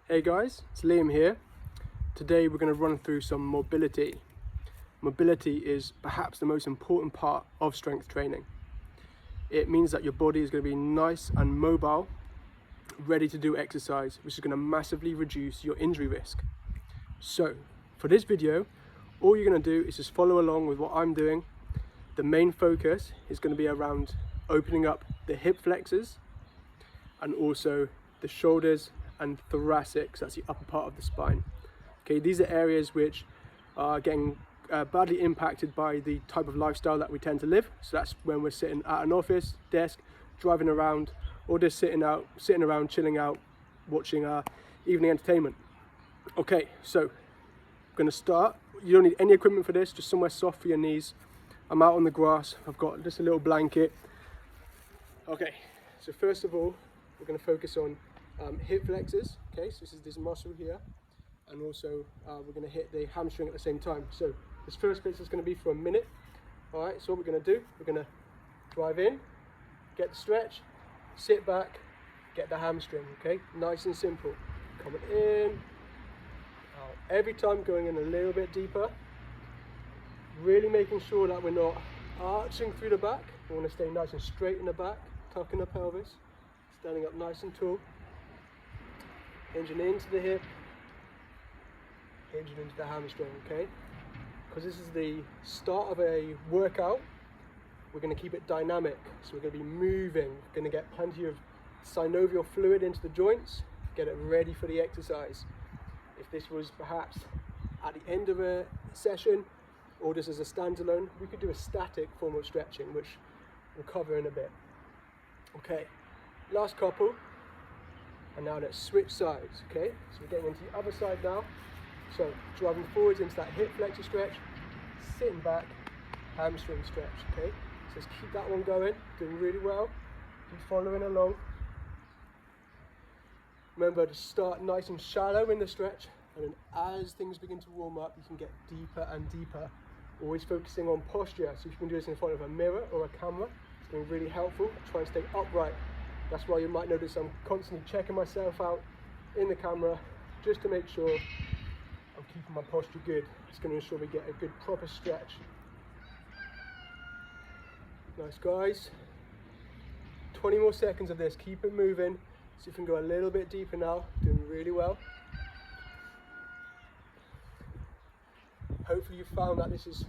Hey guys, it's Liam here. Today we're going to run through some mobility. Mobility is perhaps the most important part of strength training. It means that your body is going to be nice and mobile, ready to do exercise, which is going to massively reduce your injury risk. So, for this video, all you're going to do is just follow along with what I'm doing. The main focus is going to be around opening up the hip flexors and also the shoulders and thoracics, that's the upper part of the spine. Okay, these are areas which are getting badly impacted by the type of lifestyle that we tend to live. So that's when we're sitting at an office desk, driving around, or just sitting around, chilling out, watching evening entertainment. Okay, so I'm gonna start. You don't need any equipment for this, just somewhere soft for your knees. I'm out on the grass, I've got just a little blanket. Okay, so first of all, we're gonna focus on hip flexors. Okay, so this is this muscle here, and also we're going to hit the hamstring at the same time. So this first bit is going to be for a minute. All right, so what we're going to do, we're going to drive in, get the stretch, sit back, get the hamstring. Okay, nice and simple. Coming in, out. Every time going in a little bit deeper, really making sure that we're not arching through the back. We want to stay nice and straight in the back, tucking the pelvis, standing up nice and tall. Hinging into the hip, hinging into the hamstring, okay? Because this is the start of a workout, we're going to keep it dynamic. So we're going to be moving, going to get plenty of synovial fluid into the joints, get it ready for the exercise. If this was perhaps at the end of a session, or just as a standalone, we could do a static form of stretching, which we'll cover in a bit. Okay, last couple. And now let's switch sides, okay? So we're getting into the other side now. So driving forwards into that hip flexor stretch, sitting back, hamstring stretch, okay? So let's keep that one going, doing really well. Keep following along. Remember to start nice and shallow in the stretch, and then as things begin to warm up, you can get deeper and deeper. Always focusing on posture. So if you can do this in front of a mirror or a camera, it's going to be really helpful. Try and stay upright. That's why you might notice I'm constantly checking myself out in the camera just to make sure I'm keeping my posture good. It's going to ensure we get a good proper stretch. Nice guys. 20 more seconds of this, keep it moving. See if we can go a little bit deeper now, doing really well. Hopefully you found that this is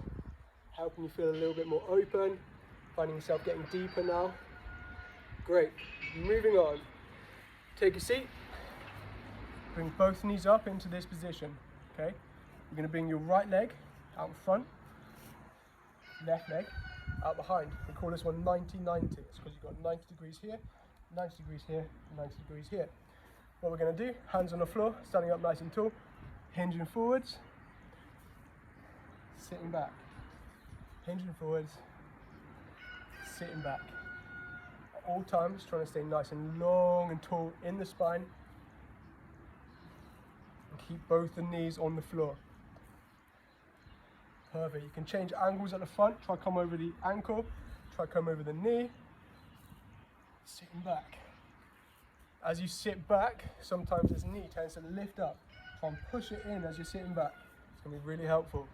helping you feel a little bit more open, finding yourself getting deeper now. Great, moving on. Take a seat. Bring both knees up into this position, okay? You're gonna bring your right leg out in front, left leg out behind. We call this one 90-90. It's because you've got 90 degrees here, 90 degrees here, 90 degrees here. What we're gonna do, hands on the floor, standing up nice and tall, hinging forwards, sitting back, hinging forwards, sitting back. All times trying to stay nice and long and tall in the spine, and keep both the knees on the floor. Perfect. You can change angles at the front. Try come over the ankle, try come over the knee, sitting back. As you sit back, sometimes this knee tends to lift up. Try and push it in as you're sitting back. It's going to be really helpful.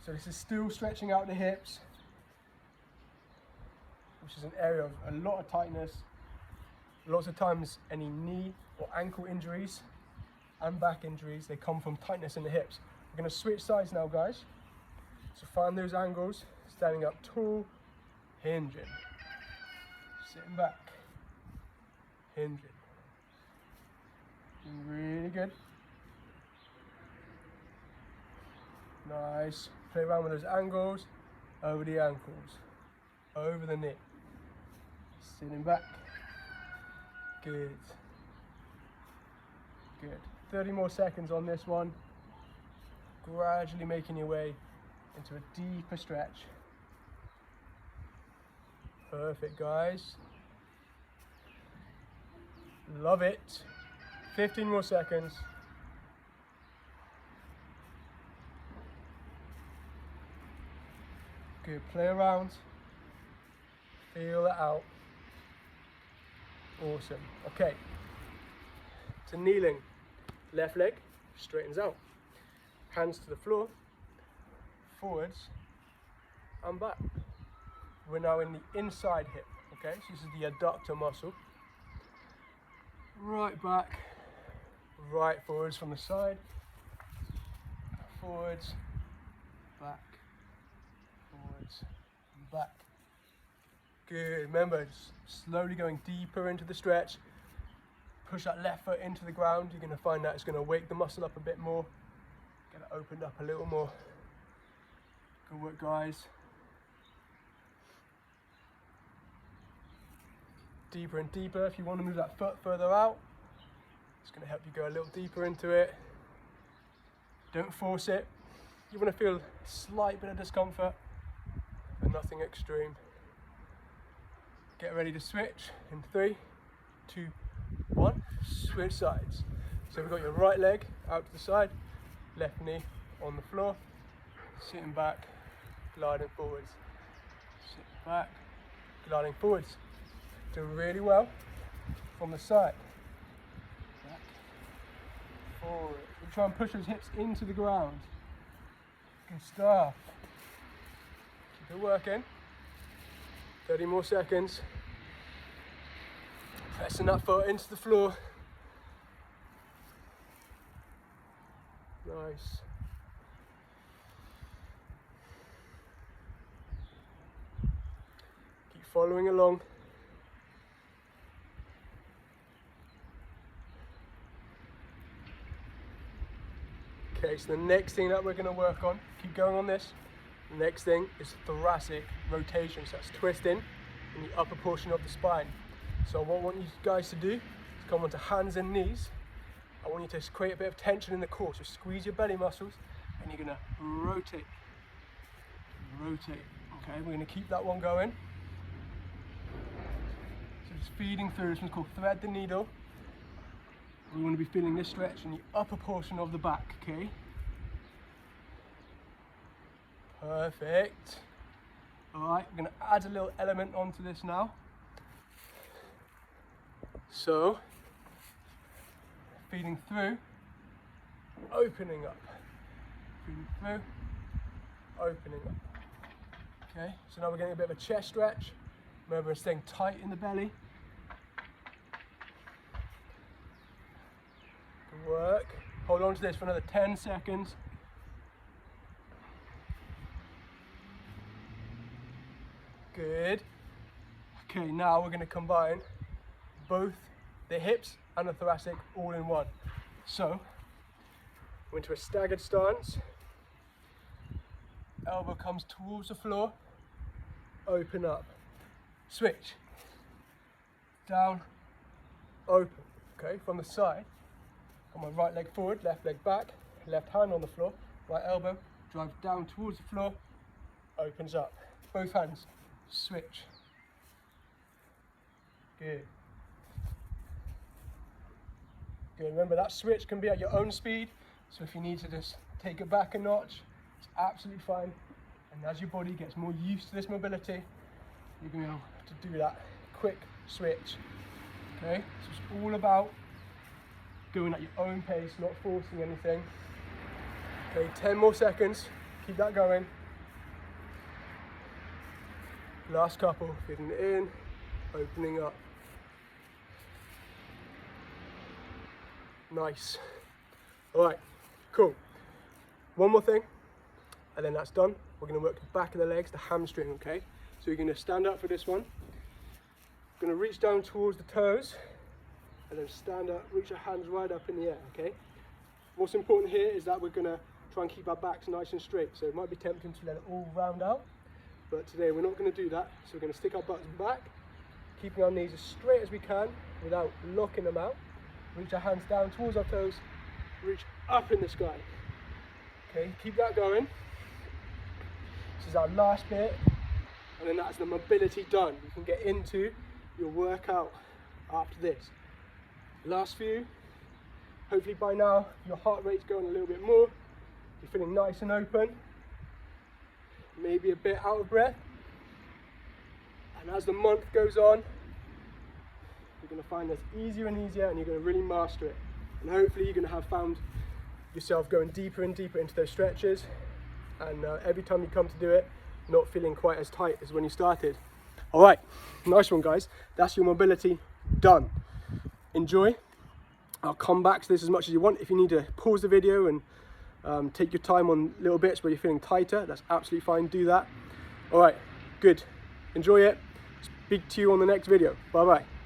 So this is still stretching out the hips, which is an area of a lot of tightness. Lots of times any knee or ankle injuries and back injuries, they come from tightness in the hips. We're going to switch sides now, guys. So find those angles, standing up tall, hinging, sitting back, hinging. Really good. Nice. Play around with those angles, over the ankles, over the knee. Sitting back. Good. Good. 30 more seconds on this one. Gradually making your way into a deeper stretch. Perfect, guys. Love it. 15 more seconds. Good. Play around. Feel it out. Awesome. Okay. to kneeling. Left leg straightens out. Hands to the floor, forwards and back. We're now in the inside hip, okay? So this is the adductor muscle. Right back, right forwards from the side, forwards, back, forwards, back. Good, remember, just slowly going deeper into the stretch. Push that left foot into the ground. You're gonna find that it's gonna wake the muscle up a bit more. Get it opened up a little more. Good work, guys. Deeper and deeper. If you want to move that foot further out, it's going to help you go a little deeper into it. Don't force it. You want to feel a slight bit of discomfort, but nothing extreme. Get ready to switch in 3, 2, 1. Switch sides. So we've got your right leg out to the side, left knee on the floor, sitting back, gliding forwards. Sit back, gliding forwards. Doing really well from the side. Back, forward. We try and push those hips into the ground. Good stuff. Keep it working. 30 more seconds. Pressing that foot into the floor. Nice. Keep following along. Okay, so the next thing that we're going to work on, keep going on this. The next thing is thoracic rotation, so that's twisting in the upper portion of the spine. So what I want you guys to do is come onto hands and knees. I want you to create a bit of tension in the core, so squeeze your belly muscles and you're going to rotate. Rotate. Okay, we're going to keep that one going. So just feeding through, this one's called thread the needle. We want to be feeling this stretch in the upper portion of the back, okay? Perfect. All right, we're going to add a little element onto this now. So, feeding through, opening up. Feeding through, opening up. Okay, so now we're getting a bit of a chest stretch. Remember, staying tight in the belly. Good work. Hold on to this for another 10 seconds. Good. Okay, now we're going to combine both the hips and the thoracic all in one. So, we're into a staggered stance. Elbow comes towards the floor. Open up. Switch. Down. Open. Okay, from the side. Come on, right leg forward, left leg back. Left hand on the floor. Right elbow. Drive down towards the floor. Opens up. Both hands. Switch. Good. Good. Remember, that switch can be at your own speed. So if you need to just take it back a notch, it's absolutely fine. And as your body gets more used to this mobility, you're going to be able to do that quick switch. Okay, so it's all about going at your own pace, not forcing anything. Okay, 10 more seconds. Keep that going. Last couple, feeding it in, opening up. Nice. All right, cool. One more thing, and then that's done. We're going to work the back of the legs, the hamstring, okay? So you're going to stand up for this one. Going to reach down towards the toes, and then stand up, reach your hands right up in the air, okay? What's important here is that we're going to try and keep our backs nice and straight. So it might be tempting to let it all round out, but today we're not going to do that. So we're going to stick our butts back, keeping our knees as straight as we can without locking them out. Reach our hands down towards our toes, reach up in the sky. Okay, keep that going. This is our last bit, and then that's the mobility done. You can get into your workout after this. Last few. Hopefully by now your heart rate's going a little bit more. You're feeling nice and open. Maybe a bit out of breath. And as the month goes on, you're going to find this easier and easier, and you're going to really master it. And hopefully you're going to have found yourself going deeper and deeper into those stretches, and every time you come to do it, not feeling quite as tight as when you started. All right, nice one, guys. That's your mobility done. Enjoy. I'll come back to this as much as you want. If you need to pause the video and take your time on little bits where you're feeling tighter, that's absolutely fine, do that. All right, good. Enjoy it. Speak to you on the next video. Bye bye.